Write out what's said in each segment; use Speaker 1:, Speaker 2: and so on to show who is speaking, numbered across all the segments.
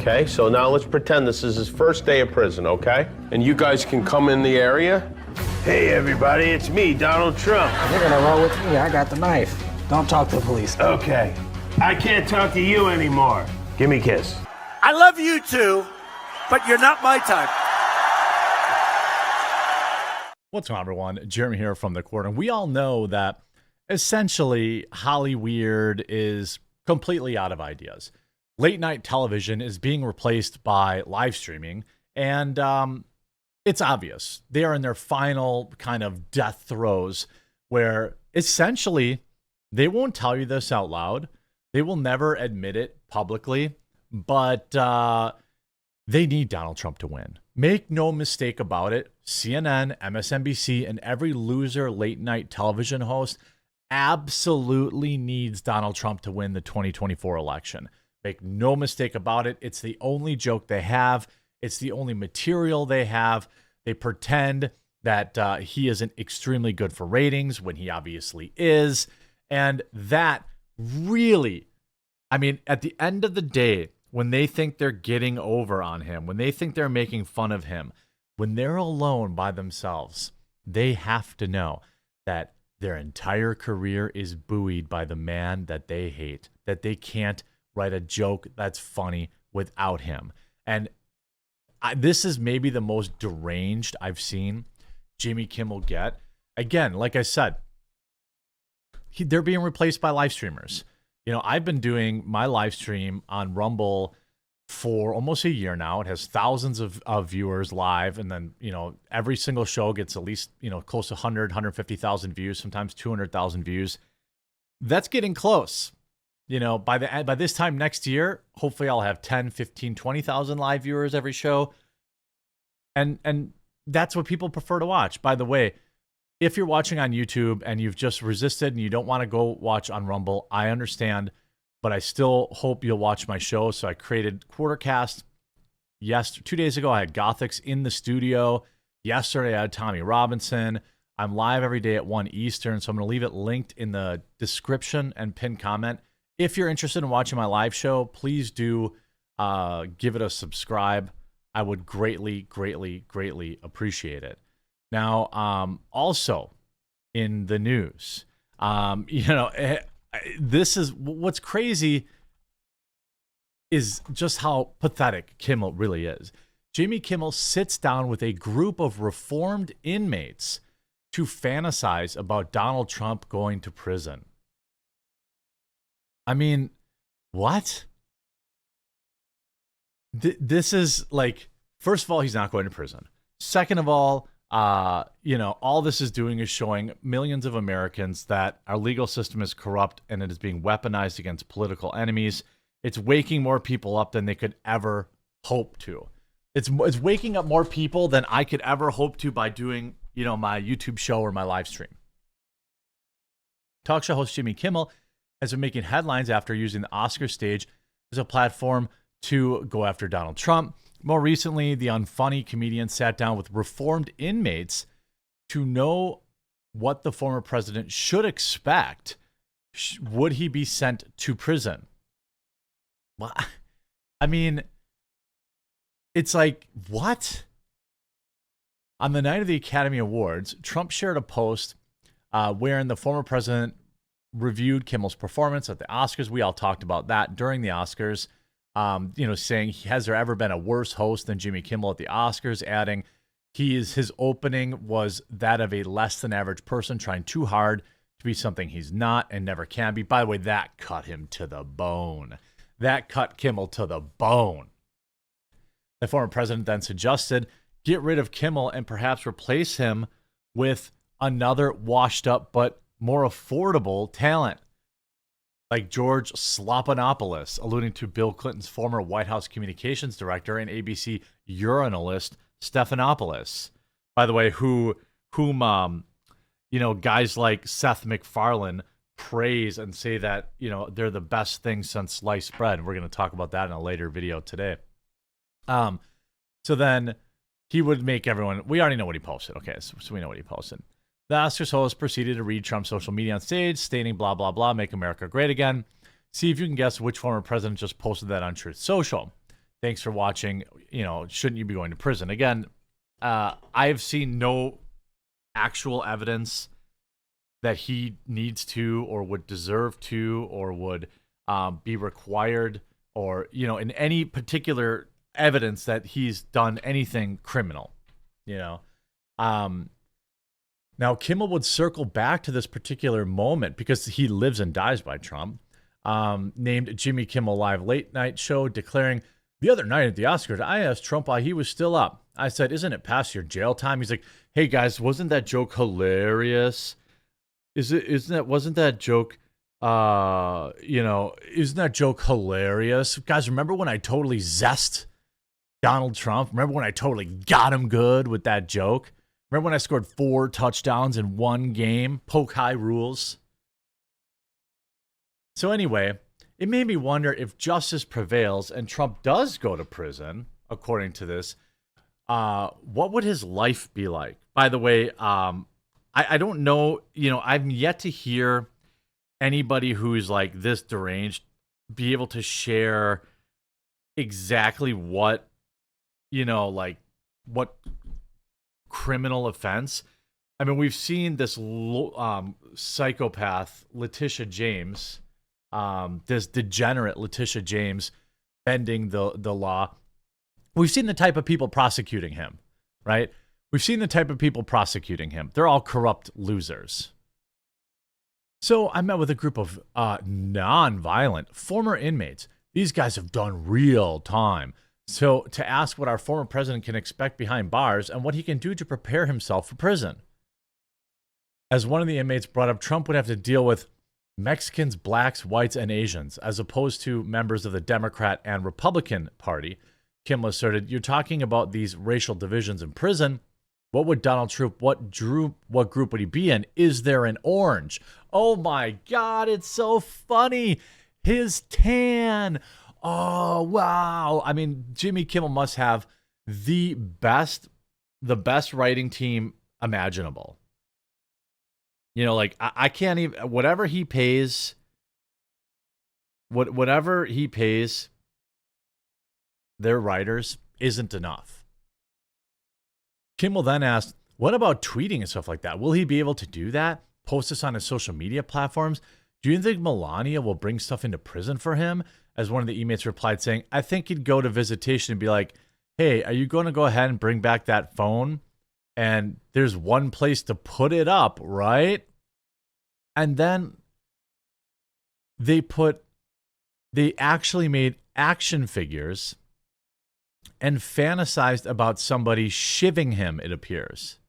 Speaker 1: okay? So now let's pretend this is his first day of prison, okay? And you guys can come in the area. Hey, everybody, it's me, Donald Trump.
Speaker 2: You're gonna roll with me. I got the knife. Don't talk to the police.
Speaker 1: Okay. I can't talk to you anymore. Give me a kiss.
Speaker 3: I love you too, but you're not my type.
Speaker 4: What's going on, everyone? Jeremy here from The Court, and we all know that essentially Hollyweird is completely out of ideas. Late night television is being replaced by live streaming, and it's obvious. They are in their final kind of death throes where essentially they won't tell you this out loud. They will never admit it publicly, but they need Donald Trump to win. Make no mistake about it. CNN, MSNBC, and every loser late night television host absolutely needs Donald Trump to win the 2024 election. Make no mistake about it. It's the only joke they have. It's the only material they have. They pretend that he isn't extremely good for ratings when he obviously is. And that really, I mean, at the end of the day, when they think they're getting over on him, when they think they're making fun of him, when they're alone by themselves, they have to know that their entire career is buoyed by the man that they hate, that they can't write a joke that's funny without him. And this is maybe the most deranged I've seen Jimmy Kimmel get. Again, like I said, they're being replaced by live streamers. You know, I've been doing my live stream on Rumble for almost a year now. It has thousands of viewers live. And then, you know, every single show gets at least, you know, close to 100, 150,000 views, sometimes 200,000 views. That's getting close. You know, by this time next year, hopefully I'll have 10, 15, 20,000 live viewers every show. And that's what people prefer to watch. By the way, if you're watching on YouTube and you've just resisted and you don't want to go watch on Rumble, I understand, but I still hope you'll watch my show. So I created Quartercast. Yes, 2 days ago, I had Gothics in the studio. Yesterday, I had Tommy Robinson. I'm live every day at 1 Eastern, so I'm going to leave it linked in the description and pinned comment. If you're interested in watching my live show, please do give it a subscribe. I would greatly, greatly, greatly appreciate it. Now, also in the news, you know, this is what's crazy is just how pathetic Kimmel really is. Jimmy Kimmel sits down with a group of reformed inmates to fantasize about Donald Trump going to prison. I mean, what? This is like, first of all, he's not going to prison. Second of all, you know, all this is doing is showing millions of Americans that our legal system is corrupt and it is being weaponized against political enemies. It's waking more people up than they could ever hope to. It's waking up more people than I could ever hope to by doing, you know, my YouTube show or my live stream. Talk show host Jimmy Kimmel has been making headlines after using the Oscar stage as a platform to go after Donald Trump. More recently, the unfunny comedian sat down with reformed inmates to know what the former president should expect. Would he be sent to prison? Well, I mean, it's like, what? On the night of the Academy Awards, Trump shared a post wherein the former president reviewed Kimmel's performance at the Oscars. We all talked about that during the Oscars. You know, saying, has there ever been a worse host than Jimmy Kimmel at the Oscars? Adding, his opening was that of a less than average person trying too hard to be something he's not and never can be. By the way, that cut him to the bone. That cut Kimmel to the bone. The former president then suggested get rid of Kimmel and perhaps replace him with another washed up but more affordable talent, like George Slopanopoulos, alluding to Bill Clinton's former White House communications director and ABC urinalist Stephanopoulos. By the way, whom you know, guys like Seth MacFarlane praise and say that, you know, they're the best thing since sliced bread. We're going to talk about that in a later video today. So then he would make everyone, we already know what he posted. Okay, so we know what he posted. The Oscars host proceeded to read Trump's social media on stage, stating blah, blah, blah, make America great again. See if you can guess which former president just posted that on Truth Social. Thanks for watching. Shouldn't you be going to prison? Again, I've seen no actual evidence that he needs to or would deserve to or would be required or, in any particular evidence that he's done anything criminal, Now, Kimmel would circle back to this particular moment because he lives and dies by Trump, named Jimmy Kimmel Live late night show, declaring, "The other night at the Oscars, I asked Trump why he was still up. I said, isn't it past your jail time?" He's like, "Hey guys, wasn't that joke hilarious? Wasn't that joke, isn't that joke hilarious? Guys, remember when I totally zest Donald Trump? Remember when I totally got him good with that joke? Remember when I scored 4 touchdowns in one game? Poke high rules." So anyway, it made me wonder if justice prevails and Trump does go to prison, according to this, what would his life be like? By the way, I don't know, I've yet to hear anybody who's like this deranged be able to share exactly what, what criminal offense. I mean, we've seen this psychopath, Letitia James, this degenerate Letitia James bending the law. We've seen the type of people prosecuting him, right? We've seen the type of people prosecuting him. They're all corrupt losers. So I met with a group of non-violent former inmates. These guys have done real time. So to ask what our former president can expect behind bars and what he can do to prepare himself for prison. As one of the inmates brought up, Trump would have to deal with Mexicans, blacks, whites, and Asians, as opposed to members of the Democrat and Republican Party. Kimmel asserted, "You're talking about these racial divisions in prison. What would Donald Trump, what group would he be in? Is there an orange?" Oh my God, it's so funny. His tan. Oh, wow. I mean, Jimmy Kimmel must have the best writing team imaginable. I can't even, whatever he pays their writers isn't enough. Kimmel then asked, what about tweeting and stuff like that? Will he be able to do that? Post this on his social media platforms? Do you think Melania will bring stuff into prison for him? As one of the inmates replied, saying, "I think he'd go to visitation and be like, hey, are you going to go ahead and bring back that phone? And there's one place to put it up, right?" And then they actually made action figures and fantasized about somebody shivving him, it appears.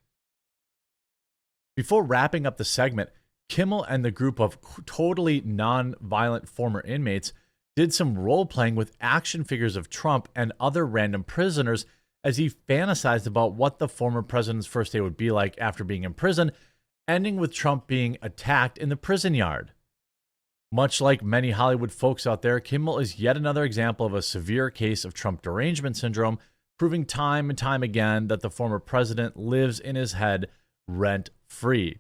Speaker 4: Before wrapping up the segment, Kimmel and the group of totally non-violent former inmates did some role-playing with action figures of Trump and other random prisoners as he fantasized about what the former president's first day would be like after being in prison, ending with Trump being attacked in the prison yard. Much like many Hollywood folks out there, Kimmel is yet another example of a severe case of Trump derangement syndrome, proving time and time again that the former president lives in his head rent-free.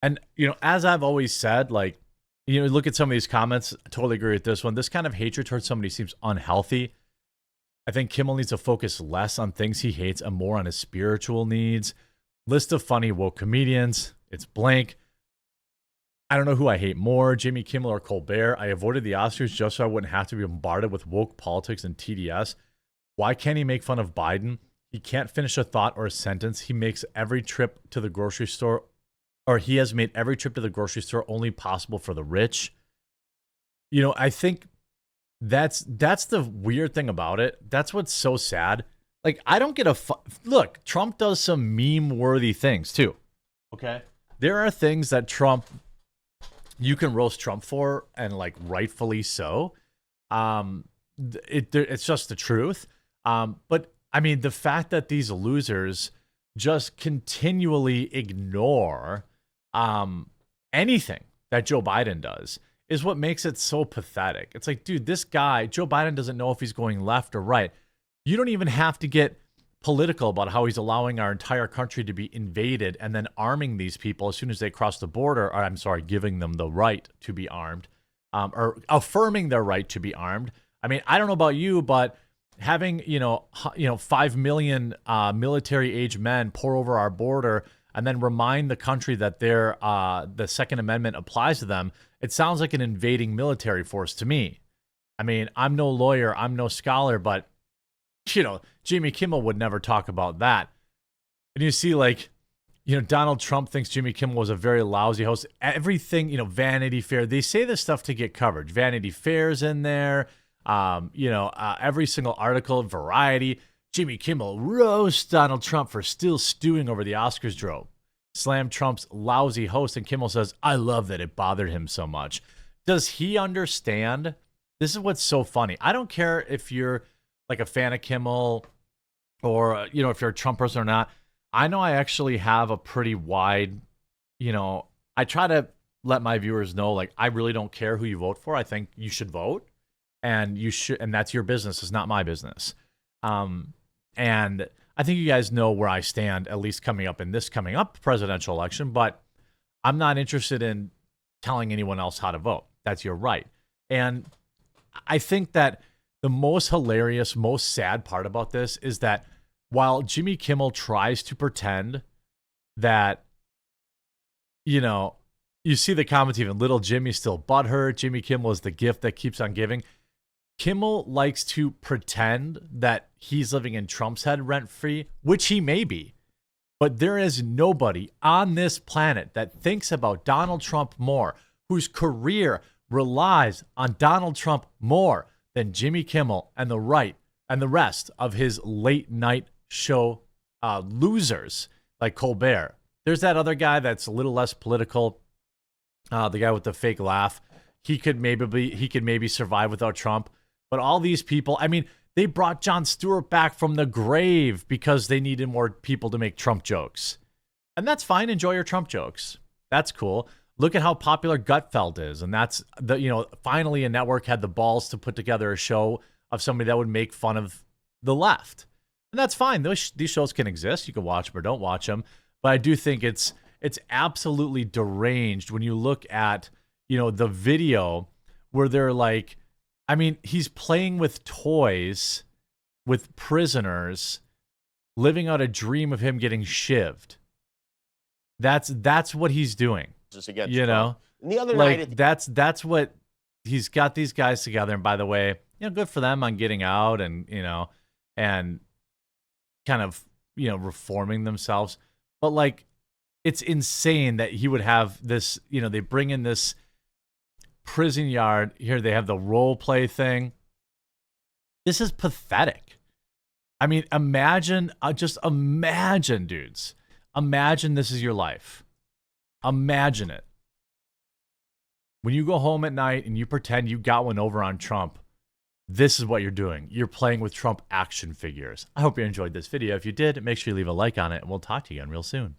Speaker 4: And, as I've always said, look at some of these comments. I totally agree with this one. This kind of hatred towards somebody seems unhealthy. I think Kimmel needs to focus less on things he hates and more on his spiritual needs. List of funny woke comedians. It's blank. I don't know who I hate more, Jimmy Kimmel or Colbert. I avoided the Oscars just so I wouldn't have to be bombarded with woke politics and TDS. Why can't he make fun of Biden? He can't finish a thought or a sentence. He makes every trip to the grocery store, or he has made every trip to the grocery store only possible for the rich. I think that's the weird thing about it. That's what's so sad. I don't get look, Trump does some meme-worthy things too. Okay? There are things that you can roast Trump for, and rightfully so. It's just the truth. But I mean, the fact that these losers just continually ignore anything that Joe Biden does is what makes it so pathetic. It's like, dude, this guy, Joe Biden, doesn't know if he's going left or right. You don't even have to get political about how he's allowing our entire country to be invaded and then arming these people as soon as they cross the border, or giving them the right to be armed, or affirming their right to be armed. I mean, I don't know about you, but having, 5 million military-age men pour over our border and then remind the country that the Second Amendment applies to them, it sounds like an invading military force to me. I mean, I'm no lawyer, I'm no scholar, but, Jimmy Kimmel would never talk about that. And you see, like, Donald Trump thinks Jimmy Kimmel was a very lousy host. Everything, Vanity Fair, they say this stuff to get coverage. Vanity Fair's in there. Every single article, Variety, Jimmy Kimmel roasts Donald Trump for still stewing over the Oscars drove. Slam Trump's lousy host, and Kimmel says, I love that it bothered him so much. Does he understand? This is what's so funny. I don't care if you're like a fan of Kimmel or, if you're a Trump person or not. I know I actually have a pretty wide, I try to let my viewers know, like, I really don't care who you vote for. I think you should vote. And that's your business. It's not my business. And I think you guys know where I stand, at least coming up presidential election, but I'm not interested in telling anyone else how to vote. That's your right. And I think that the most hilarious, most sad part about this is that while Jimmy Kimmel tries to pretend that, you see the comments, even little Jimmy's still butthurt. Jimmy Kimmel is the gift that keeps on giving. Kimmel likes to pretend that he's living in Trump's head rent-free, which he may be. But there is nobody on this planet that thinks about Donald Trump more, whose career relies on Donald Trump more than Jimmy Kimmel and the right and the rest of his late-night show losers like Colbert. There's that other guy that's a little less political, the guy with the fake laugh. He could maybe survive without Trump. But all these people, I mean, they brought Jon Stewart back from the grave because they needed more people to make Trump jokes. And that's fine. Enjoy your Trump jokes. That's cool. Look at how popular Gutfeld is. And that's, finally a network had the balls to put together a show of somebody that would make fun of the left. And that's fine. These shows can exist. You can watch them or don't watch them. But I do think it's absolutely deranged when you look at, the video where they're like, I mean, he's playing with toys, with prisoners, living out a dream of him getting shivved. That's what he's doing.
Speaker 1: Just against
Speaker 4: And
Speaker 1: the other
Speaker 4: like
Speaker 1: night,
Speaker 4: that's what he's got these guys together. And by the way, good for them on getting out and and kind of reforming themselves. But like, it's insane that he would have this. They bring in this prison yard here. They have the role play thing. This is pathetic. I mean, just imagine, dudes. Imagine this is your life. Imagine it. When you go home at night and you pretend you got one over on Trump, this is what you're doing. You're playing with Trump action figures. I hope you enjoyed this video. If you did, make sure you leave a like on it, and we'll talk to you again real soon.